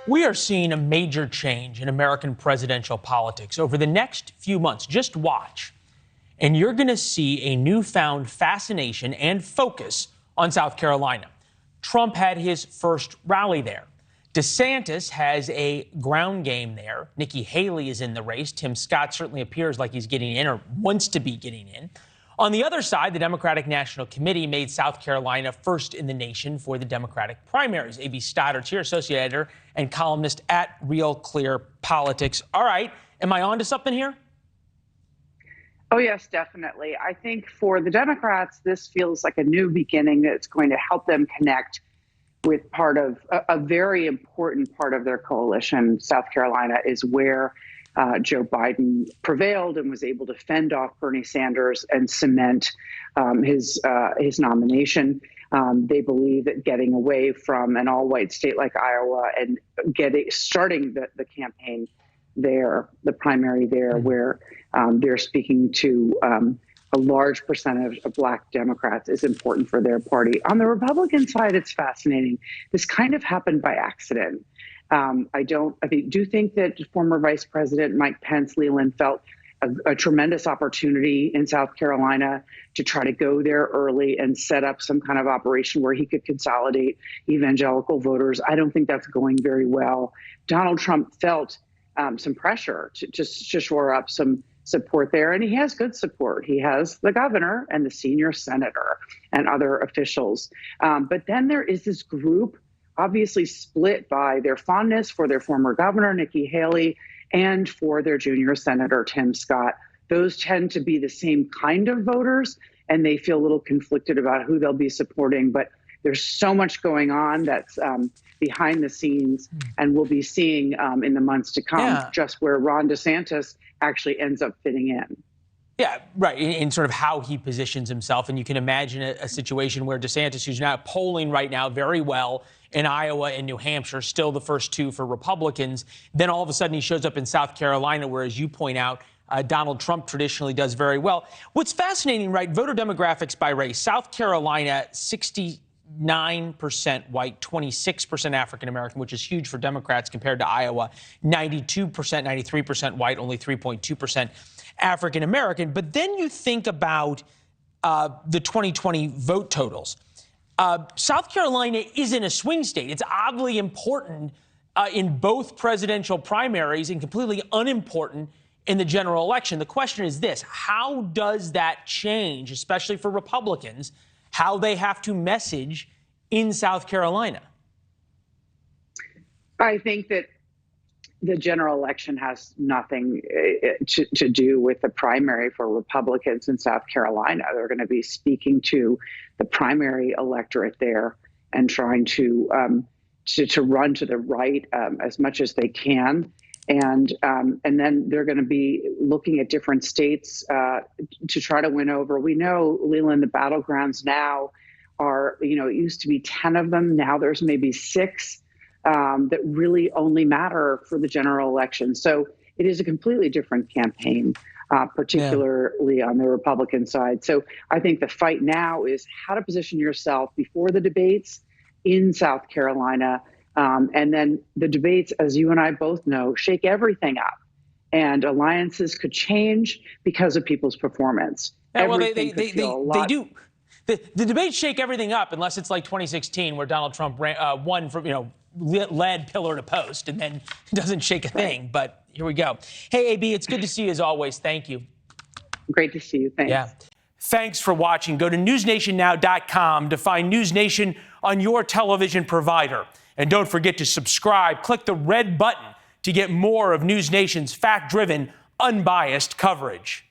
We are seeing a major change in American presidential politics over the next few months. Just watch, and you're going to see a newfound fascination and focus on South Carolina. Trump had his first rally there. DeSantis has a ground game there. Nikki Haley is in the race. Tim Scott certainly appears like he's getting in or wants to be getting in. On the other side, the Democratic National Committee made South Carolina first in the nation for the Democratic primaries. A.B. Stoddard's here, associate editor and columnist at RealClearPolitics. All right, am I on to something here? Oh, yes, definitely. I think for the Democrats, this feels like a new beginning that's going to help them connect with part of a very important part of their coalition. South Carolina is where Joe Biden prevailed and was able to fend off Bernie Sanders and cement his nomination. They believe that getting away from an all-white state like Iowa and starting the campaign there, the primary there, where they're speaking to a large percentage of Black Democrats, is important for their party. On the Republican side, it's fascinating. This kind of happened by accident. I do think that former Vice President Mike Pence, Leland, felt a tremendous opportunity in South Carolina to try to go there early and set up some kind of operation where he could consolidate evangelical voters. I don't think that's going very well. Donald Trump felt some pressure to shore up some support there, and he has good support. He has the governor and the senior senator and other officials. But then there is this group obviously split by their fondness for their former governor, Nikki Haley, and for their junior senator, Tim Scott. Those tend to be the same kind of voters, and they feel a little conflicted about who they'll be supporting. But there's so much going on that's behind the scenes, and we'll be seeing in the months to come just where Ron DeSantis actually ends up fitting in. Yeah, right, in sort of how he positions himself. And you can imagine a situation where DeSantis, who's now polling right now very well in Iowa and New Hampshire, still the first two for Republicans, then all of a sudden he shows up in South Carolina, where, as you point out, Donald Trump traditionally does very well. What's fascinating, right, voter demographics by race. South Carolina, 69% white, 26% African-American, which is huge for Democrats compared to Iowa, 92%, 93% white, only 3.2% African-American. But then you think about the 2020 vote totals. South Carolina isn't a swing state. It's oddly important in both presidential primaries and completely unimportant in the general election. The question is this: how does that change, especially for Republicans, how they have to message in South Carolina? I think that the general election has nothing to do with the primary for Republicans in South Carolina. They're going to be speaking to the primary electorate there and trying to run to the right as much as they can. And then they're going to be looking at different states to try to win over. We know, Leland, the battlegrounds now are, it used to be 10 of them. Now there's maybe 6 that really only matter for the general election. So it is a completely different campaign, particularly on the Republican side. So I think the fight now is how to position yourself before the debates in South Carolina. And then the debates, as you and I both know, shake everything up. And alliances could change because of people's perforess. Yeah, well, they do. The debates shake everything up unless it's like 2016, where Donald Trump won from, led pillar to post, and then doesn't shake a thing. But here we go. Hey, AB, it's good to see you as always. Thank you. Great to see you. Thanks. Yeah. Thanks for watching. Go to newsnationnow.com to find NewsNation on your television provider. And don't forget to subscribe. Click the red button to get more of NewsNation's fact-driven, unbiased coverage.